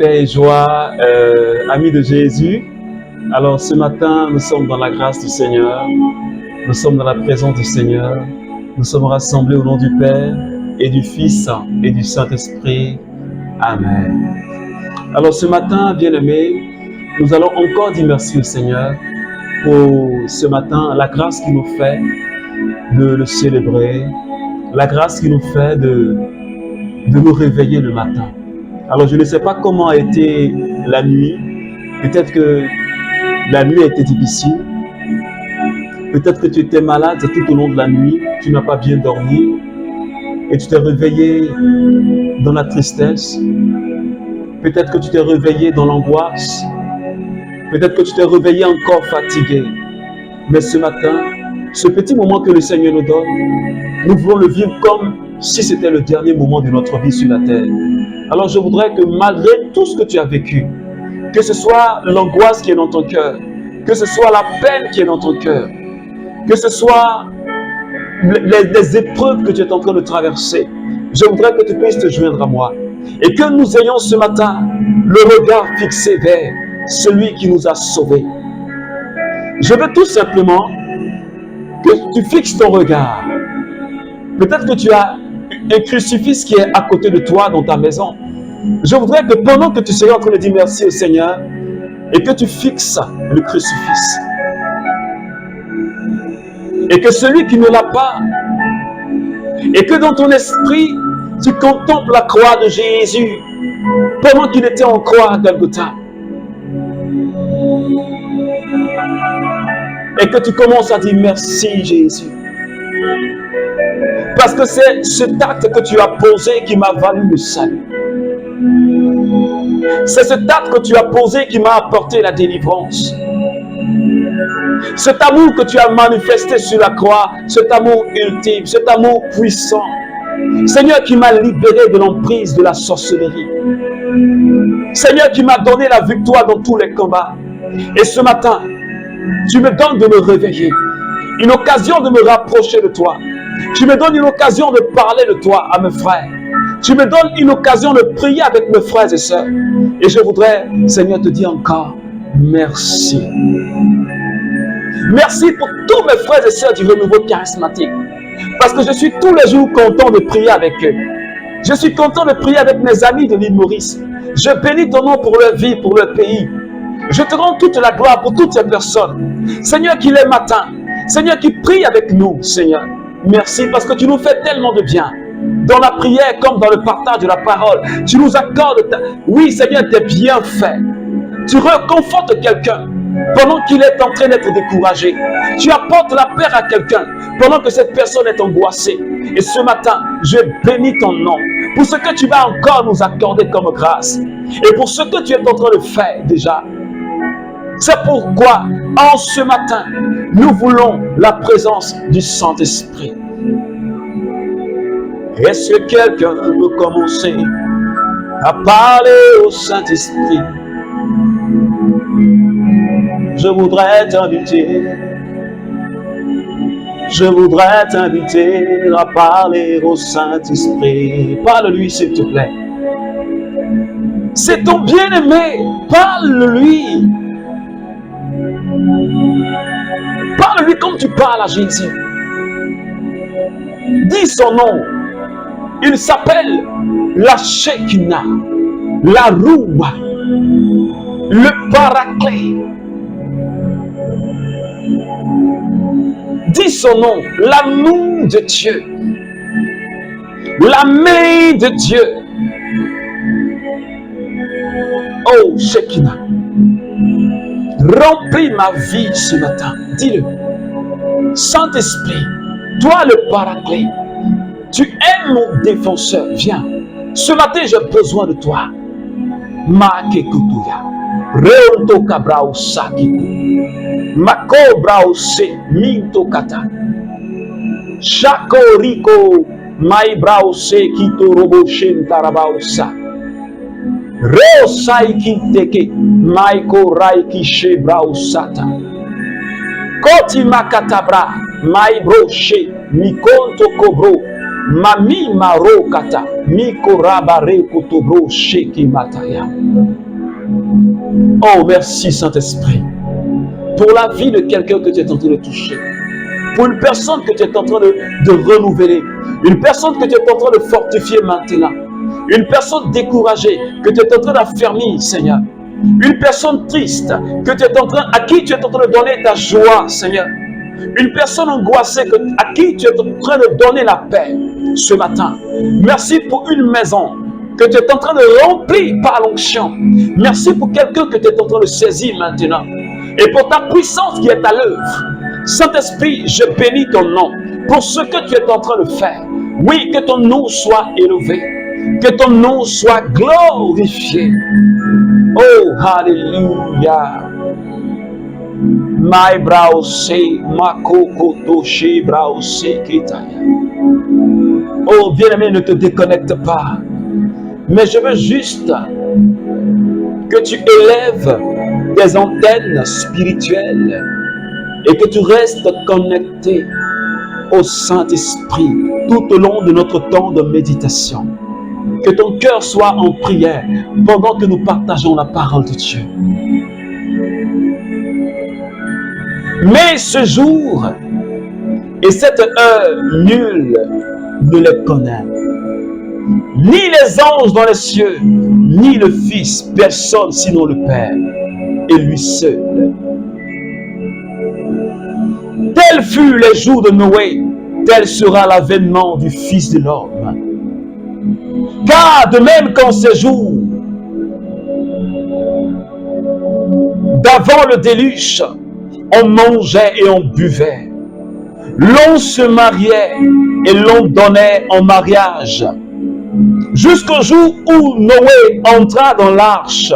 paix et joie, amis de Jésus. Alors ce matin, nous sommes dans la grâce du Seigneur, nous sommes dans la présence du Seigneur, nous sommes rassemblés au nom du Père et du Fils et du Saint-Esprit. Amen. Alors ce matin, bien-aimés, nous allons encore dire merci au Seigneur pour ce matin, la grâce qu'il nous fait de le célébrer, la grâce qu'il nous fait de nous réveiller le matin. Alors je ne sais pas comment a été la nuit, peut-être que la nuit a été difficile, peut-être que tu étais malade tout au long de la nuit, tu n'as pas bien dormi et tu t'es réveillé dans la tristesse, peut-être que tu t'es réveillé dans l'angoisse, peut-être que tu t'es réveillé encore fatigué, mais ce matin, ce petit moment que le Seigneur nous donne, nous voulons le vivre comme si c'était le dernier moment de notre vie sur la terre. Alors je voudrais que malgré tout ce que tu as vécu, que ce soit l'angoisse qui est dans ton cœur, que ce soit la peine qui est dans ton cœur, que ce soit les épreuves que tu es en train de traverser, je voudrais que tu puisses te joindre à moi et que nous ayons ce matin le regard fixé vers celui qui nous a sauvés. Je veux tout simplement que tu fixes ton regard. Peut-être que tu as un crucifix qui est à côté de toi dans ta maison. Je voudrais que pendant que tu seras en train de dire merci au Seigneur et que tu fixes le crucifix et que celui qui ne l'a pas et que dans ton esprit tu contemples la croix de Jésus pendant qu'il était en croix à Golgotha et que tu commences à dire merci Jésus. Parce que c'est cet acte que tu as posé qui m'a valu le salut. C'est cet acte que tu as posé qui m'a apporté la délivrance. Cet amour que tu as manifesté sur la croix, cet amour ultime, cet amour puissant. Seigneur qui m'a libéré de l'emprise de la sorcellerie. Seigneur qui m'a donné la victoire dans tous les combats. Et ce matin, tu me donnes de me réveiller. Une occasion de me rapprocher de toi. Tu me donnes une occasion de parler de toi à mes frères. Tu me donnes une occasion de prier avec mes frères et sœurs. Et je voudrais, Seigneur, te dire encore merci. Merci pour tous mes frères et sœurs du renouveau charismatique. Parce que je suis tous les jours content de prier avec eux. Je suis content de prier avec mes amis de l'île Maurice. Je bénis ton nom pour leur vie, pour leur pays. Je te rends toute la gloire pour toutes ces personnes. Seigneur, qu'il est matin. Seigneur, qui prie avec nous, Seigneur. Merci parce que tu nous fais tellement de bien. Dans la prière comme dans le partage de la parole, tu nous accordes, oui Seigneur, tes bienfaits. Tu réconfortes quelqu'un pendant qu'il est en train d'être découragé. Tu apportes la paix à quelqu'un pendant que cette personne est angoissée. Et ce matin, je bénis ton nom pour ce que tu vas encore nous accorder comme grâce et pour ce que tu es en train de faire déjà. C'est pourquoi, en ce matin, nous voulons la présence du Saint-Esprit. Est-ce que quelqu'un veut commencer à parler au Saint-Esprit? Je voudrais t'inviter. Je voudrais t'inviter à parler au Saint-Esprit. Parle-lui, s'il te plaît. C'est ton bien-aimé. Parle-lui. Parle-lui comme tu parles à Jésus. Dis son nom. Il s'appelle la Shekinah, la Roua, le Paraclet. Dis son nom, l'amour de Dieu, la main de Dieu. Oh Shekinah, remplis ma vie ce matin. Dis-le. Saint-Esprit, toi le Paraclet, tu es mon défenseur. Viens. Ce matin, j'ai besoin de toi. Makekutuya. Reonto kabrao sakiku. Mako brao se minto kata. Shako riko mai brao se kito robo shentarabao sa. Reo saiki teke maiko raiki she brao sata. Koti makatabra mai bro she mikonto kobro. Mami maro kata. Mikorabare kotobro sheki mataya. Oh, merci Saint-Esprit. Pour la vie de quelqu'un que tu es en train de toucher. Pour une personne que tu es en train de renouveler. Une personne que tu es en train de fortifier maintenant. Une personne découragée que tu es en train d'affermir, Seigneur. Une personne triste à qui tu es en train de donner ta joie, Seigneur. Une personne angoissée à qui tu es en train de donner la paix ce matin. Merci pour une maison que tu es en train de remplir par l'onction. Merci pour quelqu'un que tu es en train de saisir maintenant. Et pour ta puissance qui est à l'œuvre. Saint-Esprit, je bénis ton nom pour ce que tu es en train de faire. Oui, que ton nom soit élevé. Que ton nom soit glorifié. Oh, hallelujah. My brause, makoko toshi brause kitaya. Oh, bien-aimé, ne te déconnecte pas. Mais je veux juste que tu élèves des antennes spirituelles et que tu restes connecté au Saint-Esprit tout au long de notre temps de méditation. Que ton cœur soit en prière pendant que nous partageons la parole de Dieu. Mais ce jour et cette heure, nul ne les connaît. Ni les anges dans les cieux, ni le Fils, personne sinon le Père, et lui seul. Tels furent les jours de Noé, tel sera l'avènement du Fils de l'homme. Car de même qu'en ces jours, d'avant le déluge, on mangeait et on buvait, l'on se mariait et l'on donnait en mariage, jusqu'au jour où Noé entra dans l'arche.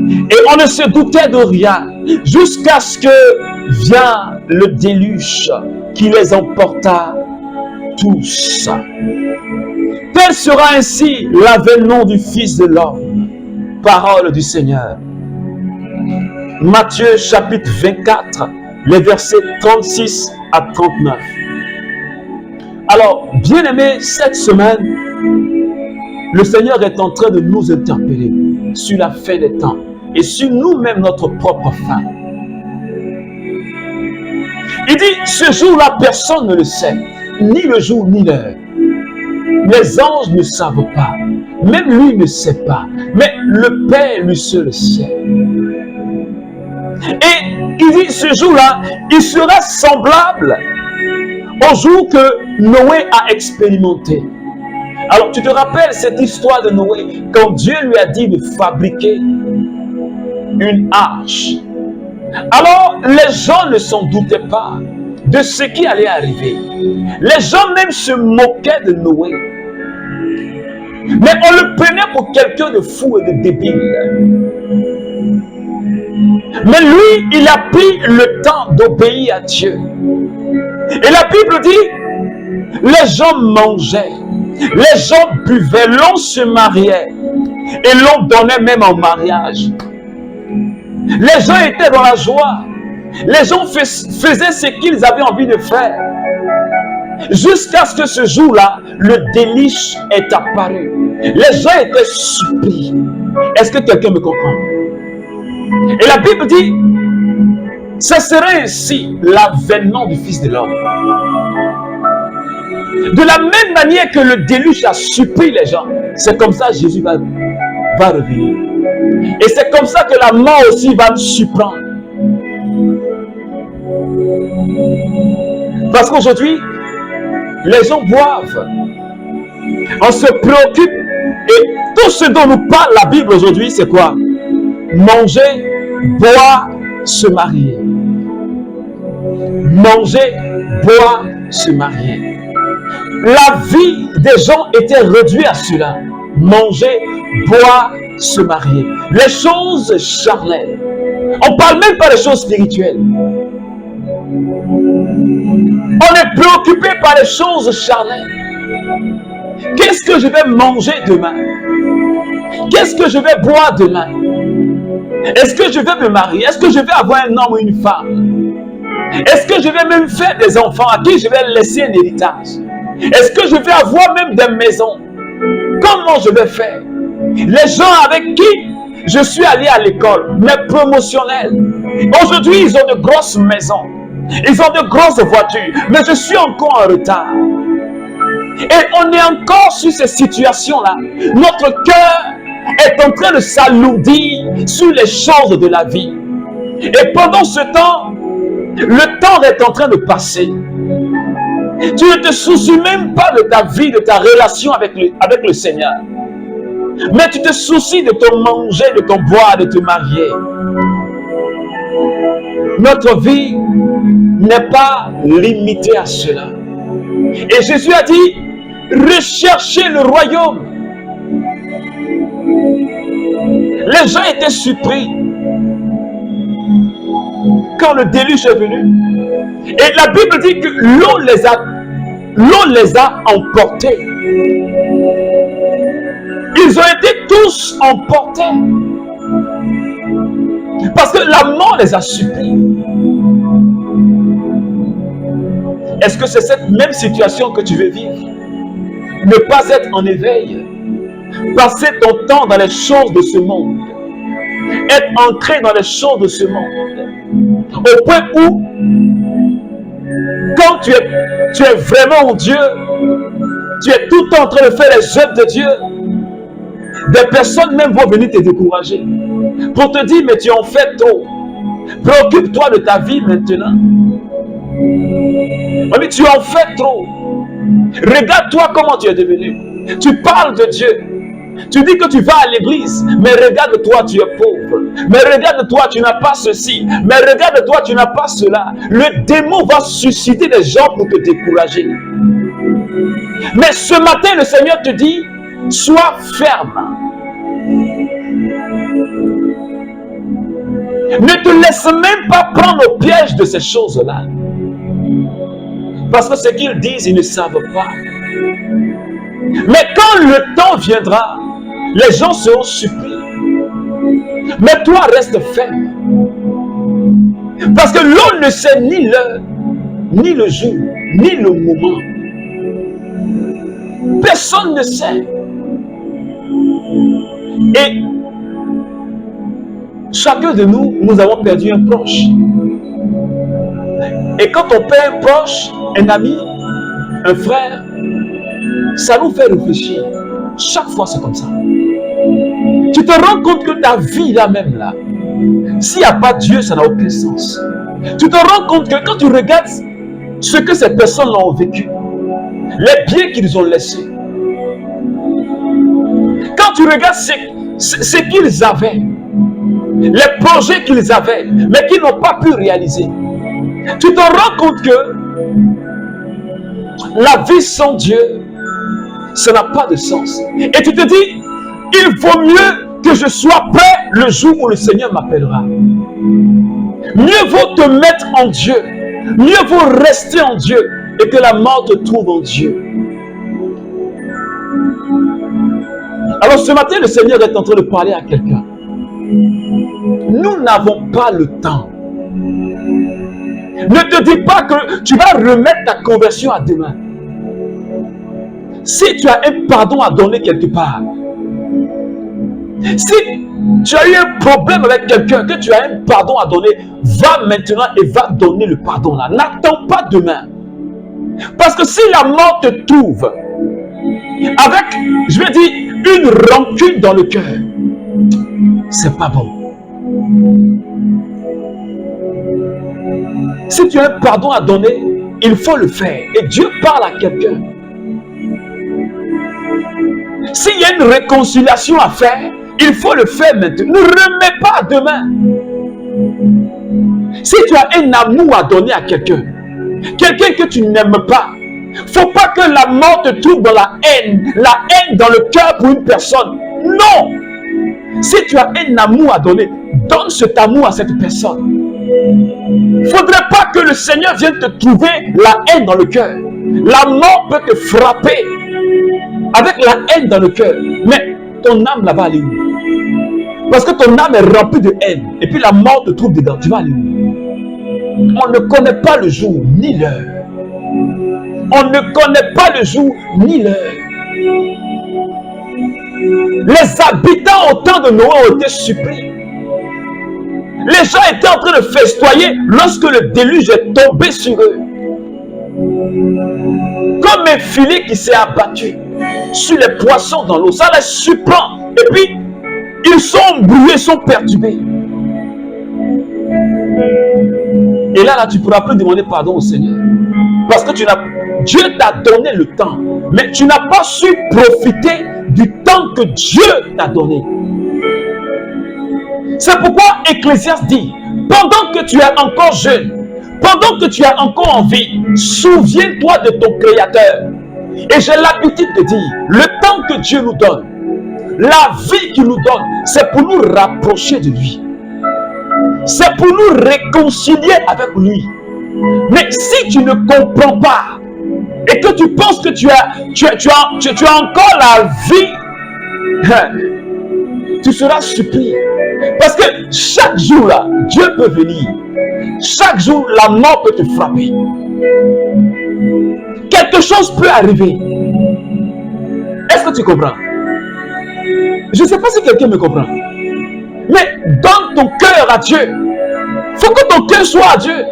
Et on ne se doutait de rien, jusqu'à ce que vient le déluge qui les emporta tous. Tel sera ainsi l'avènement du Fils de l'homme. Parole du Seigneur. Matthieu chapitre 24, les versets 36 à 39. Alors, bien-aimés, cette semaine, le Seigneur est en train de nous interpeller sur la fin des temps et sur nous-mêmes, notre propre fin. Il dit, ce jour-là, personne ne le sait, ni le jour ni l'heure. Les anges ne savent pas, même lui ne sait pas, mais le Père lui seul le sait. Et il dit, ce jour-là, il sera semblable au jour que Noé a expérimenté. Alors, tu te rappelles cette histoire de Noé, quand Dieu lui a dit de fabriquer une arche. Alors, les gens ne s'en doutaient pas de ce qui allait arriver. Les gens même se moquaient de Noé. Mais on le prenait pour quelqu'un de fou et de débile. Mais lui, il a pris le temps d'obéir à Dieu. Et la Bible dit, les gens mangeaient, les gens buvaient, l'on se mariait et l'on donnait même en mariage. Les gens étaient dans la joie. Les gens faisaient ce qu'ils avaient envie de faire. Jusqu'à ce que ce jour-là, le déluge est apparu. Les gens étaient surpris. Est-ce que quelqu'un me comprend? Et la Bible dit, ce serait ainsi l'avènement du Fils de l'homme. De la même manière que le déluge a surpris les gens, c'est comme ça que Jésus va revenir. Et c'est comme ça que la mort aussi va nous surprendre. Parce qu'aujourd'hui, les gens boivent, on se préoccupe, et tout ce dont nous parle la Bible aujourd'hui, c'est quoi? Manger, boire, se marier. Manger, boire, se marier. La vie des gens était réduite à cela. Manger, boire, se marier. Les choses charnelles. On ne parle même pas des choses spirituelles. On est préoccupé par les choses charnelles. Qu'est-ce que je vais manger demain? Qu'est-ce que je vais boire demain? Est-ce que je vais me marier? Est-ce que je vais avoir un homme ou une femme? Est-ce que je vais même faire des enfants à qui je vais laisser un héritage? Est-ce que je vais avoir même des maisons? Comment je vais faire? Les gens avec qui je suis allé à l'école, mes promotionnels, aujourd'hui ils ont de grosses maisons, ils ont de grosses voitures, mais je suis encore en retard. Et on est encore sur ces situations-là. Notre cœur est en train de s'alourdir sur les choses de la vie. Et pendant ce temps, le temps est en train de passer. Tu ne te soucies même pas de ta vie, de ta relation avec le Seigneur. Mais tu te soucies de ton manger, de ton boire, de te marier. Notre vie n'est pas limitée à cela. Et Jésus a dit, recherchez le royaume. Les gens étaient surpris quand le déluge est venu. Et la Bible dit que l'eau les a emportés. Ils ont été tous emportés. Parce que la mort les a surpris. Est-ce que c'est cette même situation que tu veux vivre? Ne pas être en éveil. Passer ton temps dans les choses de ce monde. Être ancré dans les choses de ce monde. Au point où, quand tu es vraiment en Dieu, tu es tout le temps en train de faire les œuvres de Dieu, des personnes même vont venir te décourager. Pour te dire, mais tu en fais trop. Préoccupe-toi de ta vie maintenant. Mais tu en fais trop. Regarde-toi comment tu es devenu. Tu parles de Dieu. Tu dis que tu vas à l'église, mais regarde-toi, tu es pauvre. Mais regarde-toi, tu n'as pas ceci. Mais regarde-toi, tu n'as pas cela. Le démon va susciter des gens pour te décourager. Mais ce matin, le Seigneur te dit, sois ferme. Ne te laisse même pas prendre au piège de ces choses-là. Parce que ce qu'ils disent, ils ne savent pas. Mais quand le temps viendra, les gens seront surpris. Mais toi, reste ferme. Parce que l'on ne sait ni l'heure, ni le jour, ni le moment. Personne ne sait. Et chacun de nous, nous avons perdu un proche. Et quand on perd un proche, un ami, un frère, ça nous fait réfléchir. Chaque fois, c'est comme ça. Tu te rends compte que ta vie là même là, s'il n'y a pas Dieu, ça n'a aucun sens. Tu te rends compte que quand tu regardes ce que ces personnes ont vécu, les biens qu'ils ont laissés, quand tu regardes ce qu'ils avaient, les projets qu'ils avaient, mais qu'ils n'ont pas pu réaliser, tu te rends compte que la vie sans Dieu, ça n'a pas de sens. Et tu te dis, il vaut mieux que je sois prêt le jour où le Seigneur m'appellera. Mieux vaut te mettre en Dieu. Mieux vaut rester en Dieu et que la mort te trouve en Dieu. Alors ce matin, le Seigneur est en train de parler à quelqu'un. Nous n'avons pas le temps. Ne te dis pas que tu vas remettre ta conversion à demain. Si tu as un pardon à donner quelque part, si tu as eu un problème avec quelqu'un, que tu as un pardon à donner, va maintenant et va donner le pardon là. N'attends pas demain. Parce que si la mort te trouve avec, je vais dire, une rancune dans le cœur, c'est pas bon. Si tu as un pardon à donner, il faut le faire. Et Dieu parle à quelqu'un. S'il y a une réconciliation à faire, il faut le faire maintenant. Ne remets pas à demain. Si tu as un amour à donner à quelqu'un, quelqu'un que tu n'aimes pas, il ne faut pas que la mort te trouve dans la haine dans le cœur pour une personne. Non! Si tu as un amour à donner, donne cet amour à cette personne. Il ne faudrait pas que le Seigneur vienne te trouver la haine dans le cœur. La mort peut te frapper avec la haine dans le cœur. Mais ton âme là va aller où? Parce que ton âme est remplie de haine. Et puis la mort te trouve dedans. Tu vas aller où? On ne connaît pas le jour ni l'heure. On ne connaît pas le jour ni l'heure. Les habitants au temps de Noé ont été surpris. Les gens étaient en train de festoyer lorsque le déluge est tombé sur eux. Comme un filet qui s'est abattu sur les poissons dans l'eau. Ça les surprend. Et puis, ils sont brouillés, ils sont perturbés. Et là, tu ne pourras plus demander pardon au Seigneur. Parce que Dieu t'a donné le temps. Mais tu n'as pas su profiter du temps que Dieu t'a donné. C'est pourquoi Ecclésiaste dit, pendant que tu es encore jeune, pendant que tu as encore envie, souviens-toi de ton Créateur. Et j'ai l'habitude de dire, le temps que Dieu nous donne, la vie qu'il nous donne, c'est pour nous rapprocher de lui. C'est pour nous réconcilier avec lui. Mais si tu ne comprends pas et que tu penses que tu as encore la vie, tu seras surpris. Parce que chaque jour, là, Dieu peut venir. Chaque jour, la mort peut te frapper. Quelque chose peut arriver. Est-ce que tu comprends? Je ne sais pas si quelqu'un me comprend. Mais donne ton cœur à Dieu. Il faut que ton cœur soit à Dieu.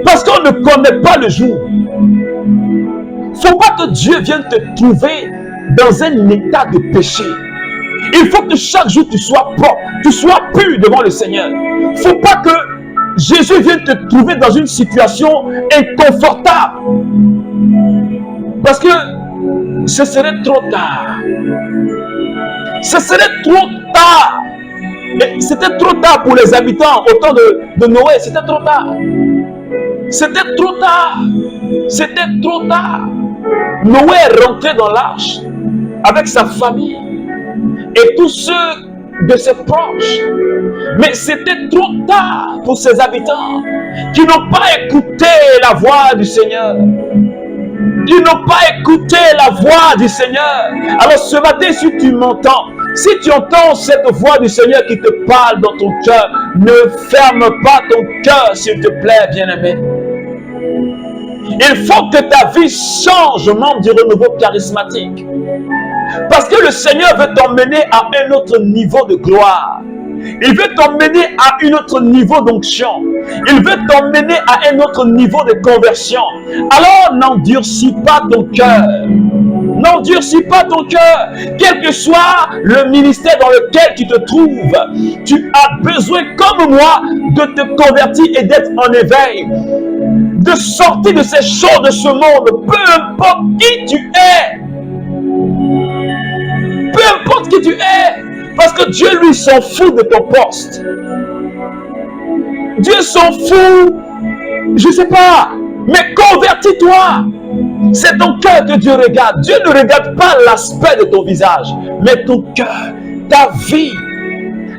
Parce qu'on ne connaît pas le jour. Il ne faut pas que Dieu vienne te trouver dans un état de péché. Il faut que chaque jour tu sois propre, tu sois pur devant le Seigneur. Il ne faut pas que Jésus vienne te trouver dans une situation inconfortable. Parce que ce serait trop tard. Ce serait trop tard. Et c'était trop tard pour les habitants au temps de Noé. C'était trop tard. C'était trop tard. C'était trop tard. Noé est rentré dans l'arche avec sa famille et tous ceux de ses proches. Mais c'était trop tard pour ses habitants qui n'ont pas écouté la voix du Seigneur. Qui n'ont pas écouté la voix du Seigneur. Alors ce matin, si tu m'entends, si tu entends cette voix du Seigneur qui te parle dans ton cœur, ne ferme pas ton cœur, s'il te plaît, bien-aimé. Il faut que ta vie change, membre du renouveau charismatique. Parce que le Seigneur veut t'emmener à un autre niveau de gloire. Il veut t'emmener à un autre niveau d'onction. Il veut t'emmener à un autre niveau de conversion. Alors n'endurcis pas ton cœur. N'endurcis pas ton cœur. Quel que soit le ministère dans lequel tu te trouves, tu as besoin, comme moi, de te convertir et d'être en éveil. De sortir de ces choses de ce monde, peu importe qui tu es. Peu importe qui tu es. Parce que Dieu, lui, s'en fout de ton poste. Dieu s'en fout. Je ne sais pas. Mais convertis-toi. C'est ton cœur que Dieu regarde. Dieu ne regarde pas l'aspect de ton visage, mais ton cœur, ta vie.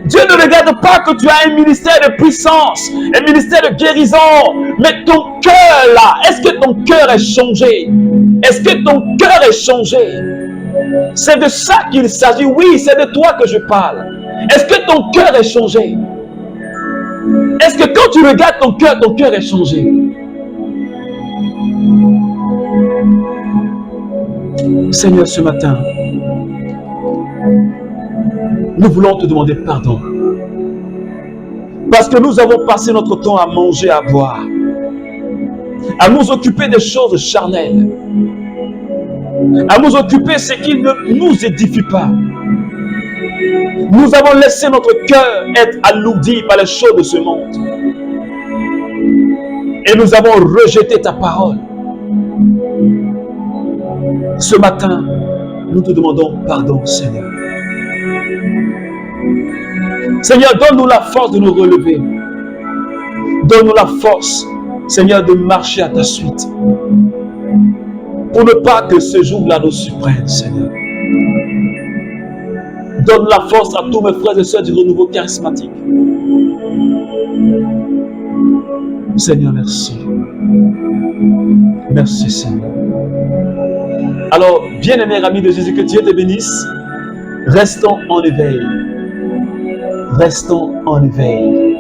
Dieu ne regarde pas que tu as un ministère de puissance, un ministère de guérison, mais ton cœur là, est-ce que ton cœur est changé? Est-ce que ton cœur est changé? C'est de ça qu'il s'agit. Oui, c'est de toi que je parle. Est-ce que ton cœur est changé? Est-ce que quand tu regardes ton cœur est changé? Seigneur, ce matin, nous voulons te demander pardon. Parce que nous avons passé notre temps à manger, à boire, à nous occuper des choses charnelles, à nous occuper de ce qui ne nous édifie pas. Nous avons laissé notre cœur être alourdi par les choses de ce monde. Et nous avons rejeté ta parole. Ce matin, nous te demandons pardon, Seigneur. Seigneur, donne-nous la force de nous relever. Donne-nous la force, Seigneur, de marcher à ta suite. Pour ne pas que ce jour-là nous surprenne, Seigneur. Donne la force à tous mes frères et sœurs du renouveau charismatique. Seigneur, merci. Merci, Seigneur. Alors, bien-aimés amis de Jésus, que Dieu te bénisse. Restons en éveil. Restons en éveil.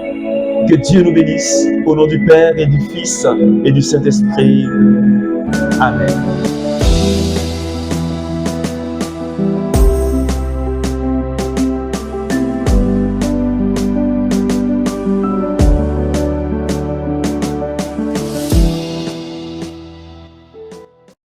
Que Dieu nous bénisse. Au nom du Père et du Fils et du Saint-Esprit. Amen.